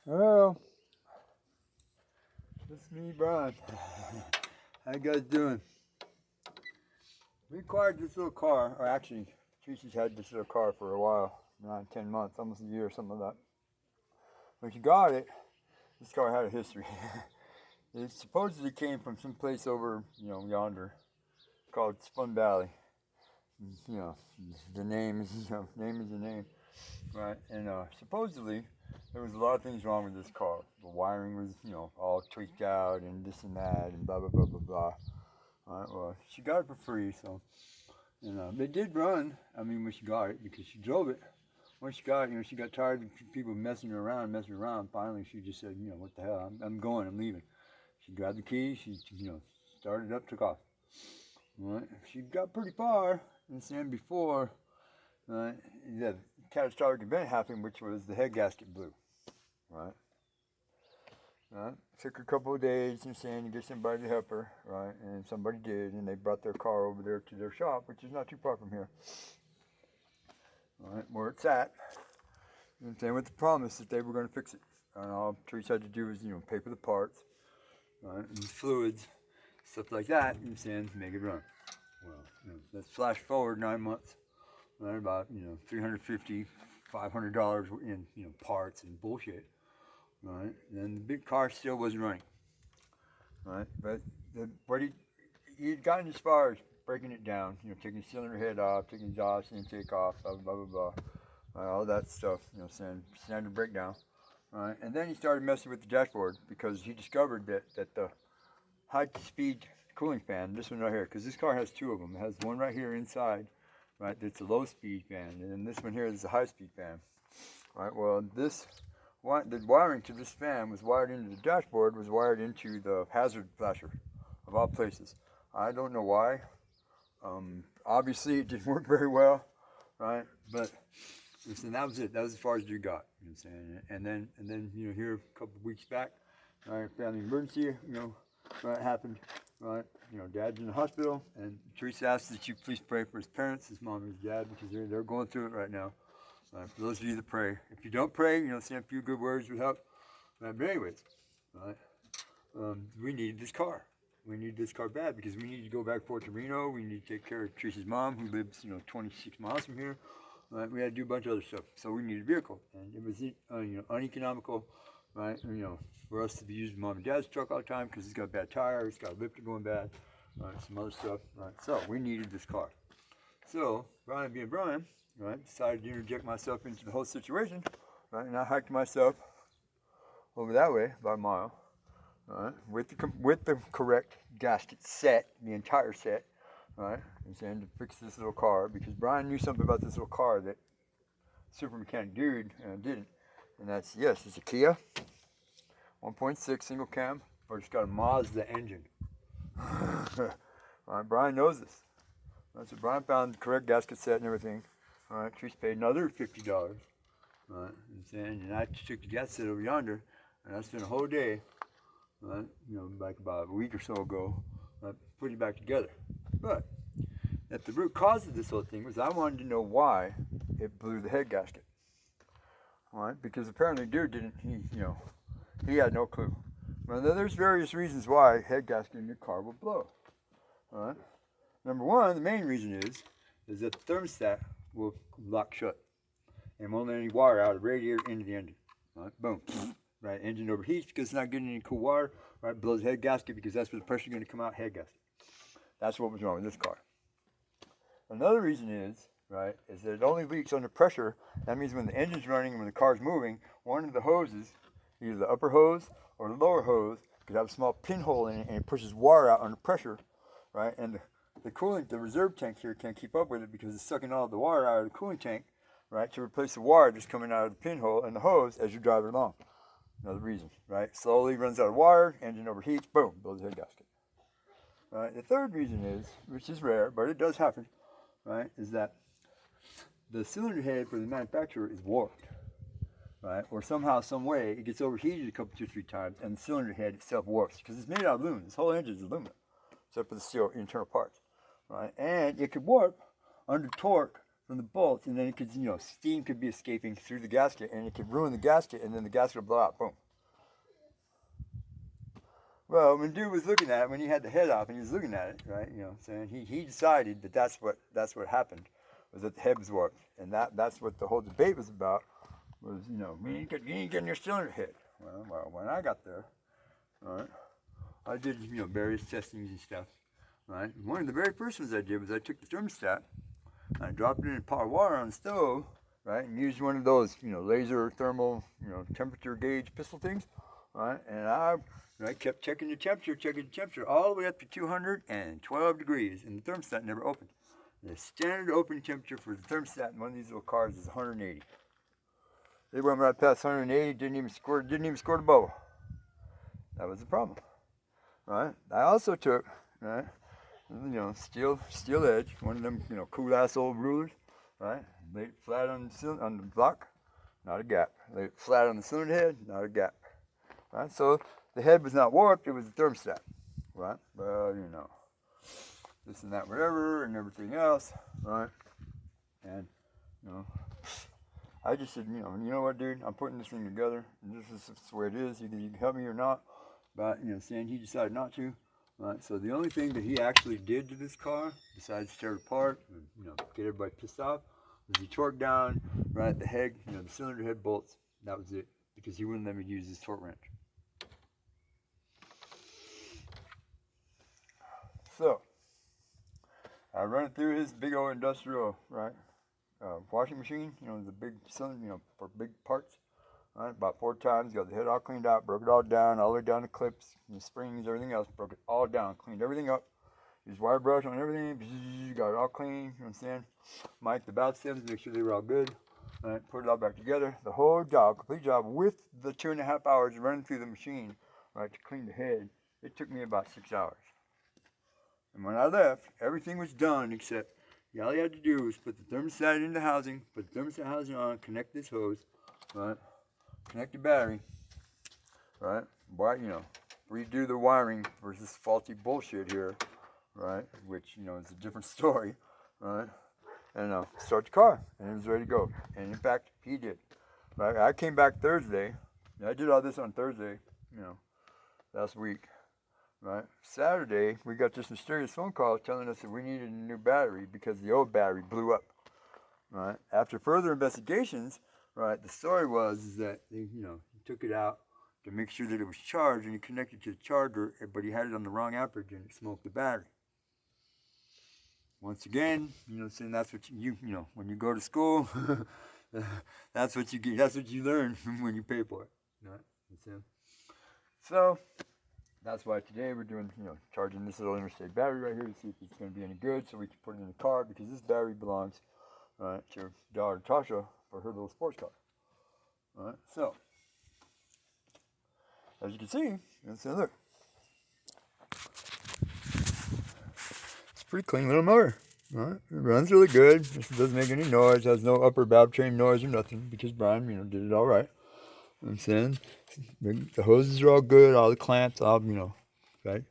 Well, it's me, Brian. How you guys doing? We acquired this little car, or actually, Treasa's had this little car for a while, 9, 10 months, almost a year, something like that. When she got it, this car had a history. It supposedly came from some place over, yonder, called Spun Valley. You know, the name is, name is the name, right? And supposedly, there was a lot of things wrong with this car. The wiring was, all tweaked out and this and that and blah, blah, blah, blah, blah. All right, well, she got it for free, so, it did run, when she got it, because she drove it. Once she got it, she got tired of people messing around. Finally, she just said, what the hell, I'm going, I'm leaving. She grabbed the keys, she, started it up, took off. All right, she got pretty far, and before, the catastrophic event happened, which was the head gasket blew, right? Took her a couple of days to get somebody to help her, right? And somebody did, and they brought their car over there to their shop, which is not too far from here, right? Where it's at. And with the promise that they were going to fix it. And all Treasa had to do was, pay for the parts, right? And fluids, stuff like that, to make it run. Well, let's flash forward 9 months, right? About, $350, $500 in, parts and bullshit. Right, and the big car still wasn't running. Right, but he'd gotten as far as breaking it down, taking the cylinder head off, taking the exhaust intake off, blah blah blah blah, all that stuff, standard breakdown. Right, and then he started messing with the dashboard because he discovered that the high-speed cooling fan, this one right here, because this car has two of them. It has one right here inside, right, that's a low-speed fan, and then this one here is a high-speed fan. Right, well the wiring to this fan was wired into the dashboard, was wired into the hazard flasher, of all places. I don't know why. Obviously, it didn't work very well, right? But listen, that was it. That was as far as you got. You know what I'm saying? And then here a couple of weeks back, right, family emergency, right, happened, right? Dad's in the hospital, and Treasa asked that you please pray for his parents, his mom and his dad, because they're going through it right now. For those of you that pray, if you don't pray, say a few good words would help. But anyways, right, we needed this car. We needed this car bad because we needed to go back and forth to Reno. We need to take care of Treasa's mom, who lives 26 miles from here. Right, we had to do a bunch of other stuff, so we needed a vehicle, and it was uneconomical, right? For us to be using mom and dad's truck all the time because it's got a bad tire, it's got a lifter going bad, right, some other stuff. Right, so we needed this car. So Brian, being Brian, right, decided to interject myself into the whole situation, right, and I hiked myself over that way about a mile, right, with the correct gasket set, the entire set, right, to fix this little car because Brian knew something about this little car that super mechanic dude didn't, and that's, yes, it's a Kia 1.6 single cam, but it's got a Mazda engine. Right, Brian knows this. Right, so Brian found the correct gasket set and everything. All right, Treasa paid another $50. Right, and I took the gas set over yonder, and I spent a whole day, right, like about a week or so ago, putting it back together. But at the root cause of this whole thing was I wanted to know why it blew the head gasket. All right, because apparently dude didn't, he had no clue. Well, there's various reasons why head gasket in your car will blow. All right, number one, the main reason is that the thermostat will lock shut and won't let any water out of the radiator into the engine. Right, boom. Right, engine overheats because it's not getting any cool water. Right, blows the head gasket because that's where the pressure is going to come out. Head gasket. That's what was wrong with this car. Another reason is that it only leaks under pressure. That means when the engine's running and when the car's moving, one of the hoses, either the upper hose or the lower hose, could have a small pinhole in it, and it pushes water out under pressure, right? And the coolant, the reserve tank here can't keep up with it because it's sucking all the water out of the cooling tank, right, to replace the water just coming out of the pinhole and the hose as you drive it along. Another reason, right? Slowly runs out of water, engine overheats, boom, blows the head gasket. Right? The third reason is, which is rare, but it does happen, right, is that the cylinder head for the manufacturer is warped, right? Or somehow, some way, it gets overheated a couple, 2, 3 times, and the cylinder head itself warps because it's made out of aluminum. This whole engine is aluminum, except for the steel internal parts, right? And it could warp under torque from the bolts, and then it could, steam could be escaping through the gasket, and it could ruin the gasket, and then the gasket would blow out. Boom. Well, when dude was looking at it, when he had the head off and he was looking at it, right, saying he decided that that's what happened, was that the head was warped, and that's what the whole debate was about. Was you ain't getting your cylinder hit. Well, when I got there, all right, I did various testings and stuff, right. And one of the very first ones I did was I took the thermostat, and I dropped it in pot of water on the stove, right, and used one of those laser thermal temperature gauge pistol things, right, and I kept checking the temperature all the way up to 212 degrees, and the thermostat never opened. The standard opening temperature for the thermostat in one of these little cars is 180. They went right past 180, didn't even squirt the bubble. That was the problem, right? I also took, right, steel edge, one of them, cool ass old rulers, right? Laid it flat on the block, not a gap. Laid it flat on the cylinder head, not a gap, right? So the head was not warped, it was the thermostat, right? Well, this and that, whatever, and everything else, right? And, I just said, you know what, dude, I'm putting this thing together, and this is the way it is. Either you can help me or not. But, saying he decided not to, right? So the only thing that he actually did to this car, besides tear it apart, and, get everybody pissed off, was he torqued down, right, the head, the cylinder head bolts. That was it, because he wouldn't let me use his torque wrench. So, I run it through his big old industrial, right, washing machine, the big cylinder, for big parts, right, about 4 times, got the head all cleaned out, broke it all down, all the way down the clips, the springs, everything else, broke it all down, cleaned everything up, used wire brush on everything, got it all clean, you know what I'm saying, mic'd the valve stems, make sure they were all good, right, put it all back together, the whole job, complete job, with the 2.5 hours running through the machine, right, to clean the head, it took me about 6 hours. And when I left, everything was done except all you had to do was put the thermostat in the housing, put the thermostat housing on, connect this hose, right? Connect the battery, right? Redo the wiring versus faulty bullshit here, right? Which, is a different story, right? And start the car, and it was ready to go. And in fact, he did. Right? I came back Thursday. I did all this on Thursday, last week. Right. Saturday, we got this mysterious phone call telling us that we needed a new battery because the old battery blew up. Right. After further investigations, right, the story was that he took it out to make sure that it was charged, and he connected to the charger, but he had it on the wrong amperage and it smoked the battery. Once again, saying that's what when you go to school, that's what you get. That's what you learn when you pay for it. Right. So. That's why today we're doing, charging this little interstate battery right here to see if it's going to be any good, so we can put it in the car, because this battery belongs to your daughter Tasha for her little sports car. All right, so as you can see, look, it's a pretty clean little motor. All right, it runs really good. It doesn't make any noise. Has no upper valve train noise or nothing, because Brian, did it all right. You know what I'm saying? The hoses are all good, all the clamps, all, right?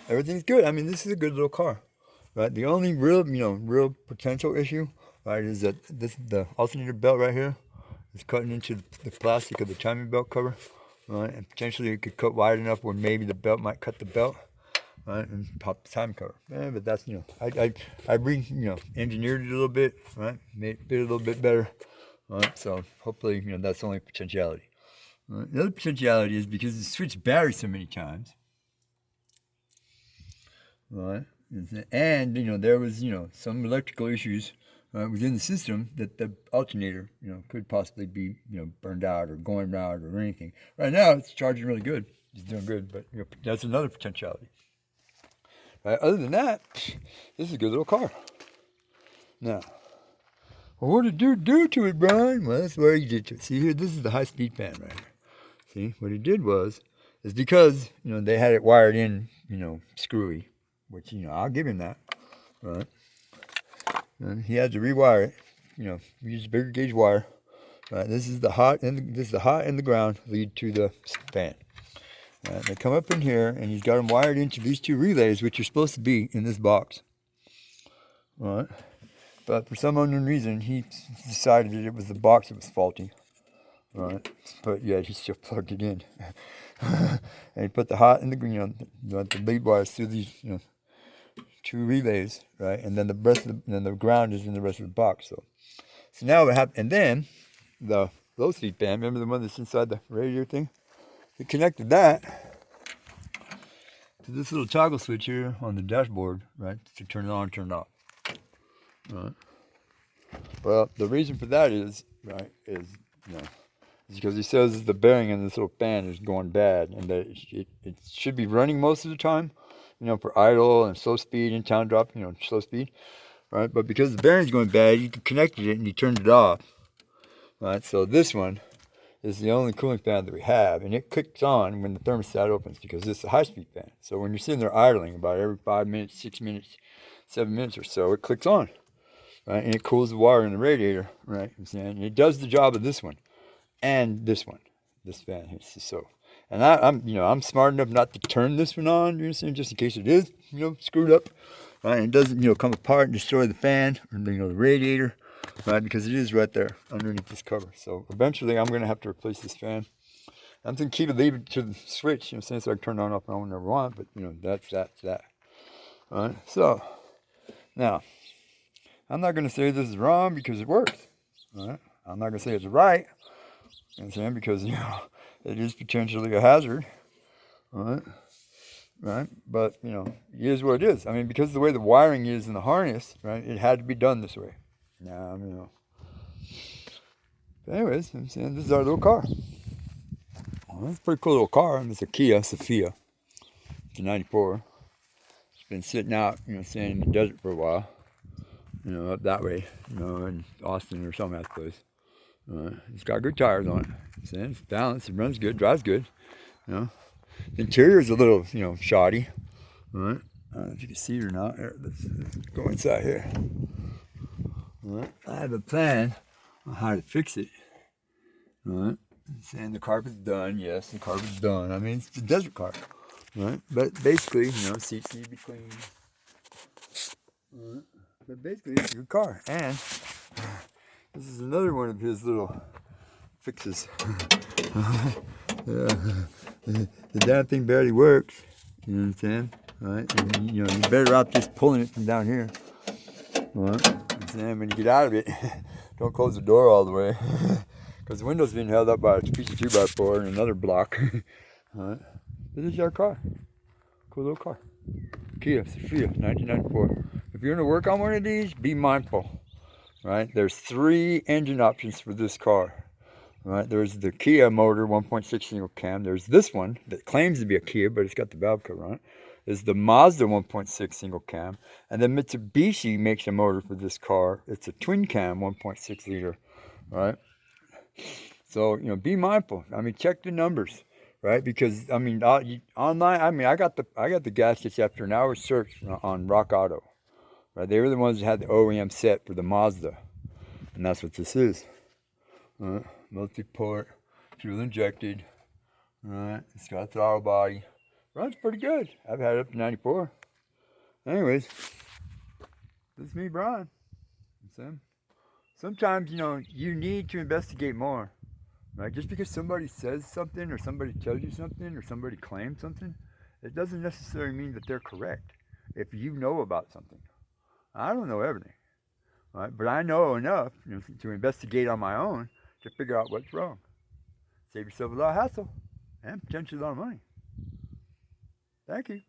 Everything's good. I mean, this is a good little car, right? The only real potential issue, right, is that the alternator belt right here is cutting into the plastic of the timing belt cover, right? And potentially it could cut wide enough where maybe the belt might cut the belt, right, and pop the timing cover. Yeah, but that's, I engineered it a little bit, right? Made it a little bit better, right? So hopefully, that's the only potentiality. The other potentiality is because it switched batteries so many times, right? And there was some electrical issues within the system that the alternator could possibly be burned out or going out or anything. Right now it's charging really good, it's doing good, but that's another potentiality. Right? Other than that, this is a good little car. Now, well, what did dude do to it, Brian? Well, that's what he did to it. See here, this is the high-speed fan right here. See, what he did is because, they had it wired in, screwy, which, I'll give him that, right? And he had to rewire it, use a bigger gauge wire, right? This is the hot and the ground lead to the fan. Right? They come up in here, and he's got them wired into these 2 relays, which are supposed to be in this box, right? But for some unknown reason, he decided that it was the box that was faulty. Right, but yet he still plugged it in. And he put the hot and the lead wires through these, 2 relays, right? And then the ground is in the rest of the box. So now what happened? And then the low speed fan, remember the one that's inside the radiator thing? He connected that to this little toggle switch here on the dashboard, right, to turn it on and turn it off. Right. Well, the reason for that is because he says the bearing in this little fan is going bad, and that it should be running most of the time, for idle and slow speed and town drop, slow speed, right? But because the bearing's going bad, you connected it and you turned it off, right? So this one is the only cooling fan that we have, and it clicks on when the thermostat opens because it's a high-speed fan. So when you're sitting there idling about every 5 minutes, 6 minutes, 7 minutes or so, it clicks on, right? And it cools the water in the radiator, right? And it does the job of this one. And this fan here. So, and I'm smart enough not to turn this one on, just in case it is, screwed up, right? And it doesn't, come apart and destroy the fan or the radiator, right? Because it is right there underneath this cover. So eventually, I'm gonna have to replace this fan. I'm thinking to leave it to the switch, since I can turn it on off and on whenever I want. But that's that. All right. So now, I'm not gonna say this is wrong because it works. All right. I'm not gonna say it's right. Because it is potentially a hazard, right? But it is what it is. I mean, because of the way the wiring is in the harness, right? It had to be done this way. Now, anyways, I'm saying this is our little car. Well, it's a pretty cool little car. It's a Kia Sophia. It's a '94. It's been sitting out, staying in the desert for a while. Up that way, in Austin or some ass place. It's got good tires on it. It's balanced, it runs good, drives good. The interior is a little, shoddy. Right? I don't know if you can see it or not. Here, let's go inside here. Right? I have a plan on how to fix it. Right? Saying the carpet's done. Yes, the carpet's done. I mean, it's a desert car. Right? But basically, seats need to be clean. Right? But basically, it's a good car. And this is another one of his little fixes. The damn thing barely works. You know what I'm saying? Right? And you're better off just pulling it from down here. Right? And when you get out of it, don't close the door all the way. Because the window's being held up by a piece of 2x4 and another block. Right? This is our car. Cool little car. Kia Sophia, 1994. If you're going to work on one of these, be mindful. Right, there's 3 engine options for this car. Right, there's the Kia motor 1.6 single cam. There's this one that claims to be a Kia, but it's got the valve cover on it. There's the Mazda 1.6 single cam, and then Mitsubishi makes a motor for this car. It's a twin cam 1.6 liter. Right, so be mindful. I mean, check the numbers. Right, because I mean, online. I mean, I got the gaskets after an hour's search on Rock Auto. Right, they were the ones that had the OEM set for the Mazda, and that's what this is. Right, multi-port, fuel injected. Right, it's got a throttle body. Runs pretty good. I've had it up to 94. Anyways, this is me, Brian. Sometimes you need to investigate more. Right, just because somebody says something, or somebody tells you something, or somebody claims something, it doesn't necessarily mean that they're correct. If you know about something. I don't know everything, right? But I know enough to investigate on my own to figure out what's wrong. Save yourself a lot of hassle and potentially a lot of money. Thank you.